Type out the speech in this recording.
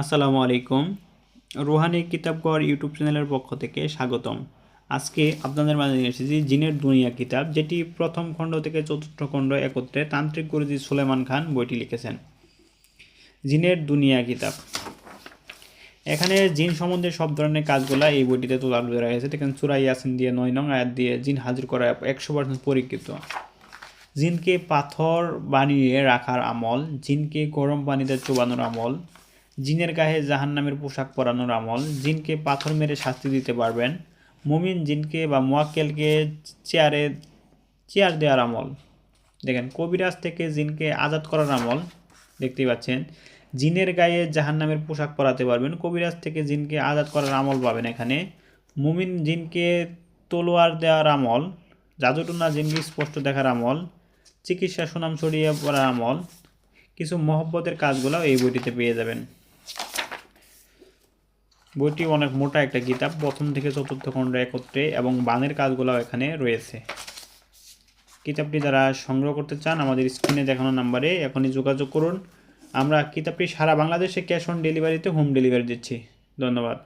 আসসালামু আলাইকুম। Rouhani কিতাবঘর YouTube চ্যানেলের পক্ষ থেকে স্বাগতম। আজকে আপনাদের মাঝে নিয়ে এসেছি জিনের দুনিয়া কিতাব, যেটি প্রথম খণ্ড থেকে চতুর্থ খণ্ড একত্রে তান্ত্রিক গুরুজি সুলেমান খান বইটি লিখেছেন। জিনের দুনিয়া কিতাব, এখানে জিন সম্বন্ধে সব ধরনের কাজগুলা এই বইটিতে তোলা ধরা হয়েছে। দেখেন সূরা ইয়াসিন দিয়ে 9 নং আয়াত দিয়ে জিন হাজির করা 100% পরীক্ষিত। জিনকে পাথর বানিয়ে রাখার আমল, জিনকে গরম পানিতে চুবানোর আমল, জিনের গায়ে জাহান্নামের পোশাক পরানোর আমল, জিনকে পাথর মেরে শাস্তি দিতে পারবেন, মুমিন জিনকে বা মুয়াক্কেলকে চেয়ার দেওয়ার আমল। দেখেন কবিরাজ থেকে জিনকে আজাদ করার আমল, দেখতেই পাচ্ছেন। জিনের গায়ে জাহান্নামের পোশাক পরাতে পারবেন, কবিরাজ থেকে জিনকে আজাদ করার আমল পাবেন এখানে। মুমিন জিনকে তলোয়ার দেওয়ার আমল, জাদুটনা জিনকে স্পষ্ট দেখার আমল, চিকিৎসা সুনাম ছড়িয়ে পড়ার আমল, কিছু মহব্বতের কাজগুলো এই বইটিতে পেয়ে যাবেন। বইটি অনেক মোটা একটা কিতাব, প্রথম থেকে চতুর্থ খণ্ড একত্রে, এবং বানের কাজগুলোও এখানে রয়েছে। কিতাবটি যারা সংগ্রহ করতে চান আমাদের স্ক্রিনে দেখানো নাম্বারে এখনই যোগাযোগ করুন। আমরা কিতাবটি সারা বাংলাদেশে ক্যাশ অন ডেলিভারিতে হোম ডেলিভারি দিচ্ছি। ধন্যবাদ।